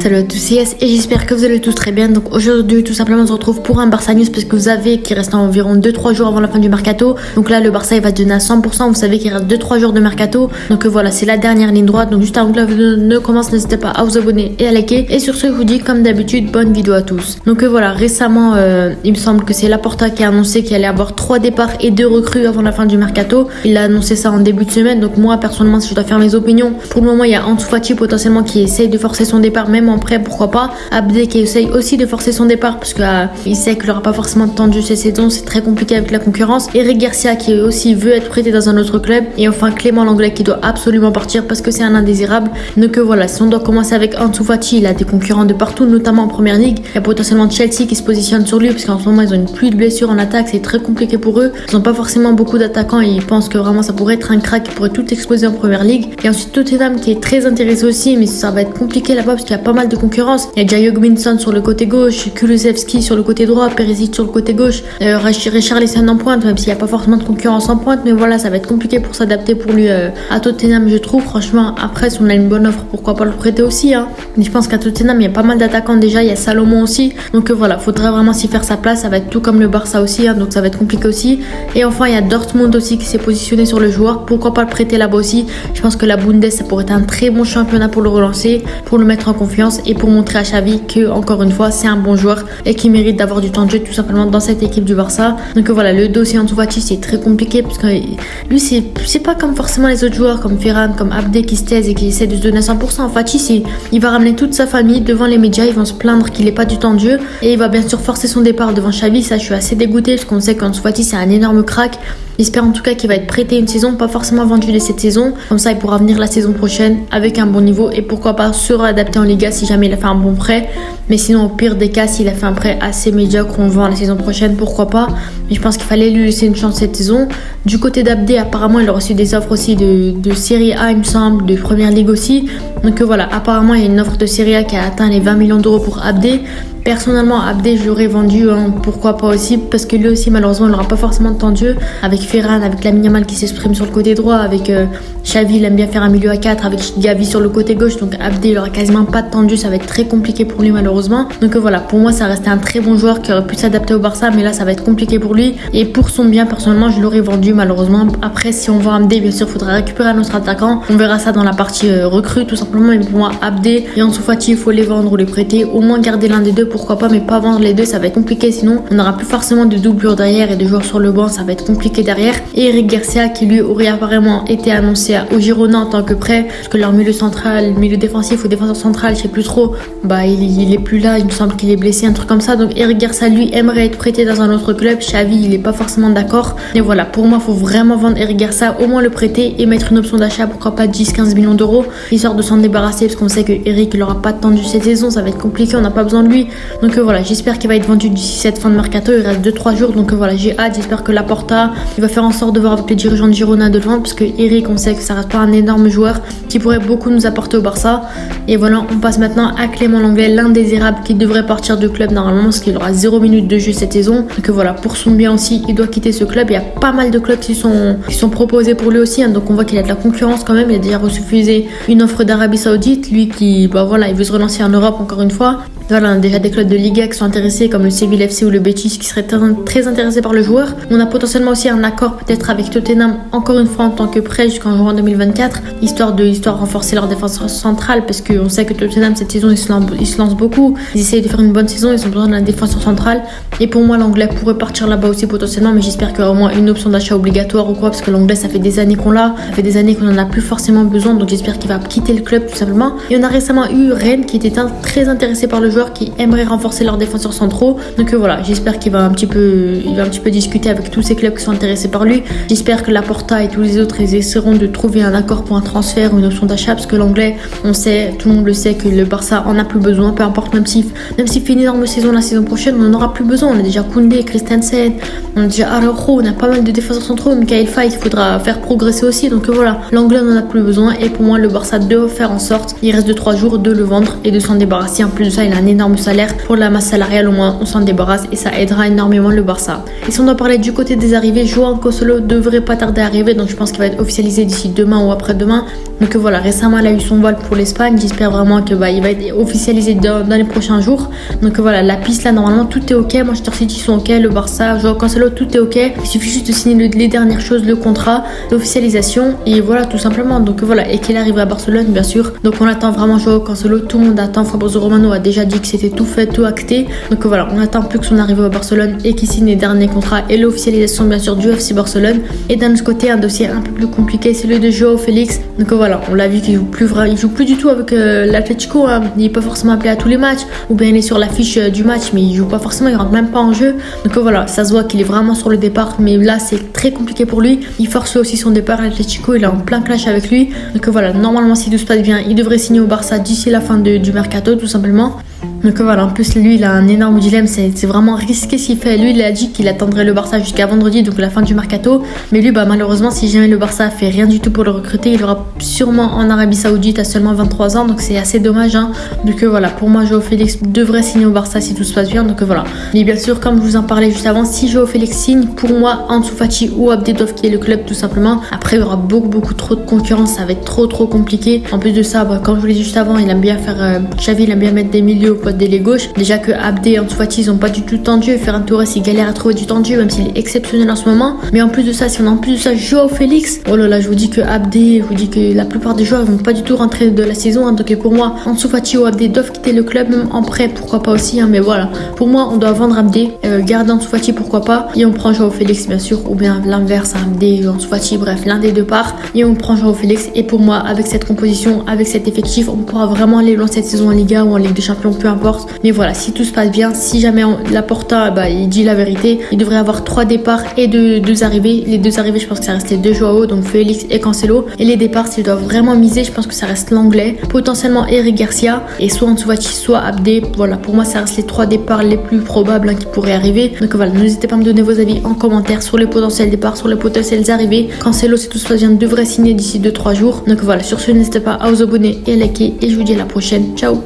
Salut à tous, c'est Yes et j'espère que vous allez tous très bien. Donc aujourd'hui tout simplement on se retrouve pour un Barça News parce que vous savez qu'il reste environ 2-3 jours avant la fin du mercato. Donc là le Barça il va donner à 100%, vous savez qu'il reste 2-3 jours de mercato. Donc voilà, c'est la dernière ligne droite. Donc juste avant que la vidéo ne commence, n'hésitez pas à vous abonner et à liker. Et sur ce je vous dis comme d'habitude bonne vidéo à tous. Donc voilà, récemment il me semble que c'est Laporta qui a annoncé qu'il allait avoir 3 départs et 2 recrues avant la fin du mercato. Il a annoncé ça en début de semaine. Donc moi personnellement si je dois faire mes opinions, pour le moment il y a Ansu Fati potentiellement qui essaye de forcer son départ, même en prêt pourquoi pas. Abdé qui essaye aussi de forcer son départ parce qu'il sait qu'il n'aura pas forcément de temps de jeu cette saison, c'est très compliqué avec la concurrence. Eric Garcia qui aussi veut être prêté dans un autre club, et enfin Clément Lenglet qui doit absolument partir parce que c'est un indésirable. Donc voilà, si on doit commencer avec Ansu Fati, il a des concurrents de partout, notamment en première ligue. Il y a potentiellement Chelsea qui se positionne sur lui parce qu'en ce moment ils ont une pluie de blessures en attaque, c'est très compliqué pour eux. Ils n'ont pas forcément beaucoup d'attaquants et ils pensent que vraiment ça pourrait être un crack qui pourrait tout exploser en première ligue. Et ensuite Tottenham qui est très intéressé aussi, mais ça va être compliqué là-bas parce qu'il y a pas mal de concurrence. Il y a déjà Jogminson sur le côté gauche, Kulusevski sur le côté droit, Perisic sur le côté gauche, Richarlison en pointe, même s'il n'y a pas forcément de concurrence en pointe, mais voilà, ça va être compliqué pour s'adapter pour lui à Tottenham, je trouve. Franchement, après, si on a une bonne offre, pourquoi pas le prêter aussi, hein. Mais je pense qu'à Tottenham, il y a pas mal d'attaquants déjà, il y a Salomon aussi, donc voilà, faudrait vraiment s'y faire sa place. Ça va être tout comme le Barça aussi, hein, donc ça va être compliqué aussi. Et enfin, il y a Dortmund aussi qui s'est positionné sur le joueur, pourquoi pas le prêter là-bas aussi. Je pense que la Bundes, ça pourrait être un très bon championnat pour le relancer, pour le mettre en confiance et pour montrer à Xavi que, encore une fois, c'est un bon joueur et qui mérite d'avoir du temps de jeu tout simplement dans cette équipe du Barça. Donc voilà, le dossier Ansu Fati c'est très compliqué parce que lui c'est pas comme forcément les autres joueurs comme Ferran, comme Abdé qui se taisent et qui essaient de se donner à 100%. Fati il va ramener toute sa famille devant les médias, ils vont se plaindre qu'il n'ait pas du temps de jeu et il va bien sûr forcer son départ devant Xavi. Ça je suis assez dégoûtée parce qu'on sait qu'Ansu Fati c'est un énorme crack. J'espère en tout cas qu'il va être prêté une saison, pas forcément vendu dès cette saison. Comme ça, il pourra venir la saison prochaine avec un bon niveau et pourquoi pas se réadapter en Liga si jamais il a fait un bon prêt. Mais sinon, au pire des cas, s'il a fait un prêt assez médiocre, on le vend la saison prochaine, pourquoi pas. Mais je pense qu'il fallait lui laisser une chance cette saison. Du côté d'Abdé, apparemment, il a reçu des offres aussi de Serie A, il me semble, de Première Ligue aussi. Donc voilà, apparemment, il y a une offre de Serie A qui a atteint les 20 millions d'euros pour Abdé. Personnellement, Abdé, je l'aurais vendu, hein, pourquoi pas aussi, parce que lui aussi, malheureusement, il n'aura pas forcément de temps de jeu. Avec Ferran, avec Lamine Yamal qui s'exprime sur le côté droit, avec Xavi, il aime bien faire un milieu à 4, avec Gavi sur le côté gauche. Donc Abdé, il aura quasiment pas de temps de jeu, ça va être très compliqué pour lui, malheureusement. Donc voilà, pour moi, ça restait un très bon joueur qui aurait pu s'adapter au Barça, mais là, ça va être compliqué pour lui. Et pour son bien, personnellement, je l'aurais vendu, malheureusement. Après, si on vend Abdé, bien sûr, il faudra récupérer un autre attaquant. On verra ça dans la partie recrue, tout simplement. Mais pour moi, Abdé et Ansu Fati, il faut les vendre ou les prêter. Au moins garder l'un des deux, pourquoi pas, mais pas vendre les deux, ça va être compliqué. Sinon, on n'aura plus forcément de doublure derrière et de joueurs sur le banc, ça va être compliqué derrière. Et Eric Garcia, qui lui aurait apparemment été annoncé au Girona en tant que prêt, parce que leur milieu central, milieu défensif ou défenseur central, je sais plus trop, il est plus là, il me semble qu'il est blessé, un truc comme ça. Donc Eric Garcia, lui, aimerait être prêté dans un autre club. Xavi, il est pas forcément d'accord. Et voilà, pour moi, faut vraiment vendre Eric Garcia, au moins le prêter et mettre une option d'achat, pourquoi pas 10-15 millions d'euros, histoire de s'en débarrasser, parce qu'on sait que Eric, il aura pas de temps de cette saison, ça va être compliqué, on n'a pas besoin de lui. Donc voilà, j'espère qu'il va être vendu d'ici cette fin de mercato. Il reste 2-3 jours, donc voilà, j'ai hâte. J'espère que Laporta, il va faire en sorte de voir avec les dirigeants de Girona de le vendre, parce que Eric, on sait que ça reste pas un énorme joueur qui pourrait beaucoup nous apporter au Barça. Et voilà, on passe maintenant à Clément Lenglet, l'indésirable, qui devrait partir du club normalement parce qu'il aura 0 minutes de jeu cette saison. Donc voilà, pour son bien aussi, il doit quitter ce club. Il y a pas mal de clubs qui sont proposés pour lui aussi, hein, donc on voit qu'il a de la concurrence quand même. Il a déjà refusé une offre d'Arabie Saoudite, lui qui, il veut se relancer en Europe encore une fois. Voilà, on a déjà des clubs de Liga qui sont intéressés comme le Sevilla FC ou le Betis qui seraient très intéressés par le joueur. On a potentiellement aussi un accord peut-être avec Tottenham, encore une fois en tant que prêt jusqu'en juin 2024, histoire de renforcer leur défense centrale, parce qu'on sait que Tottenham cette saison ils se lancent beaucoup, ils essayent de faire une bonne saison, ils ont besoin d'un défenseur central. Et pour moi l'anglais pourrait partir là-bas aussi potentiellement, mais j'espère qu'il y aura au moins une option d'achat obligatoire ou quoi, parce que l'anglais ça fait des années qu'on l'a, ça fait des années qu'on en a plus forcément besoin, donc j'espère qu'il va quitter le club tout simplement. Et on a récemment eu Rennes qui était très intéressé par le joueur, qui aimerait renforcer leurs défenseurs centraux. Donc voilà, j'espère qu'il va un petit peu discuter avec tous ces clubs qui sont intéressés par lui. J'espère que Laporta et tous les autres ils essaieront de trouver un accord pour un transfert ou une option d'achat, parce que l'anglais, on sait, tout le monde le sait, que le Barça en a plus besoin, peu importe, même s'il fait une énorme saison la saison prochaine, on n'en aura plus besoin. On a déjà Koundé, Christensen, on a déjà Araujo, on a pas mal de défenseurs centraux, Michael Faye, il faudra faire progresser aussi. Donc voilà, l'anglais n'en a plus besoin et pour moi le Barça doit faire en sorte, il reste 2-3 jours, de le vendre et de s'en débarrasser. En plus de ça, il a un énorme salaire. transfert. Pour la masse salariale, au moins, on s'en débarrasse et ça aidera énormément le Barça. Et si on doit parler du côté des arrivées, João Cancelo devrait pas tarder à arriver, donc je pense qu'il va être officialisé d'ici demain ou après-demain. Donc voilà, récemment, il a eu son vol pour l'Espagne. J'espère vraiment que il va être officialisé dans les prochains jours. Donc voilà, la piste là, normalement, tout est ok. Manchester City sont ok, le Barça, João Cancelo, tout est ok. Il suffit juste de signer les dernières choses, le contrat, l'officialisation et voilà, tout simplement. Donc voilà, et qu'il arrive à Barcelone, bien sûr. Donc on attend vraiment João Cancelo, tout le monde attend. Fabrizio Romano a déjà dit que c'était tout fait, tout acté. Donc voilà, on attend plus que son arrivée à Barcelone et qu'il signe les derniers contrats et l'officialisation, bien sûr, du FC Barcelone. Et d'un autre côté, un dossier un peu plus compliqué, c'est celui de João Félix. Donc voilà, on l'a vu qu'il joue plus du tout avec l'Atlético. Hein. Il n'est pas forcément appelé à tous les matchs, ou bien il est sur l'affiche du match, mais il joue pas forcément, il rentre même pas en jeu. Donc voilà, ça se voit qu'il est vraiment sur le départ, mais là c'est très compliqué pour lui. Il force aussi son départ à l'Atlético, il est en plein clash avec lui. Donc voilà, normalement si tout se passe bien, il devrait signer au Barça d'ici la fin du mercato, tout simplement. Donc voilà, en plus lui il a un énorme dilemme, c'est vraiment risqué ce qu'il fait. Lui il a dit qu'il attendrait le Barça jusqu'à vendredi, donc la fin du mercato. Mais lui malheureusement, si jamais le Barça fait rien du tout pour le recruter, il aura sûrement en Arabie Saoudite à seulement 23 ans, donc c'est assez dommage. Hein. Donc voilà, pour moi João Félix devrait signer au Barça si tout se passe bien. Donc voilà. Mais bien sûr, comme je vous en parlais juste avant, si João Félix signe, pour moi Ansu Fati ou Abdé doivent quitter le club tout simplement. Après il y aura beaucoup trop de concurrence, ça va être trop compliqué. En plus de ça, comme je vous l'ai dit juste avant, il aime bien faire Xavi, il aime bien mettre des milieux au poste d'ailier gauche. Déjà que Abdé et Ansu Fati ils ont pas du tout de temps de jeu. Ferran Torres il galère à trouver du temps de jeu, même s'il est exceptionnel en ce moment. Mais en plus de ça, si on a en plus de ça João Félix, oh là là, je vous dis que Abdé, je vous dis que la plupart des joueurs ils vont pas du tout rentrer de la saison. Hein. Donc pour moi, Ansu Fati ou Abdé doivent quitter le club, même en prêt, pourquoi pas aussi. Hein. Mais voilà, pour moi, on doit vendre Abdé, garder Ansu Fati, pourquoi pas, et on prend João Félix bien sûr, ou bien l'inverse, Abdé, Ansu Fati, bref, l'un des deux parts, et on prend João Félix. Et pour moi, avec cette composition, avec cet effectif, on pourra vraiment aller loin cette saison en Liga ou en Ligue des Champions, peu importe. Mais voilà, si tout se passe bien, si jamais Laporta il dit la vérité, il devrait avoir 3 départs et 2 arrivées. Les 2 arrivées, je pense que ça reste les 2 Joao, donc Félix et Cancelo. Et les départs, s'ils doivent vraiment miser, je pense que ça reste l'anglais, potentiellement Eric Garcia, et soit Ansu Fati, soit Abdé. Voilà, pour moi, ça reste les 3 départs les plus probables qui pourraient arriver. Donc voilà, n'hésitez pas à me donner vos avis en commentaire sur les potentiels départs, sur les potentiels arrivées. Cancelo, si tout se passe bien, devrait signer d'ici 2-3 jours. Donc voilà, sur ce, n'hésitez pas à vous abonner et à liker, et je vous dis à la prochaine. Ciao.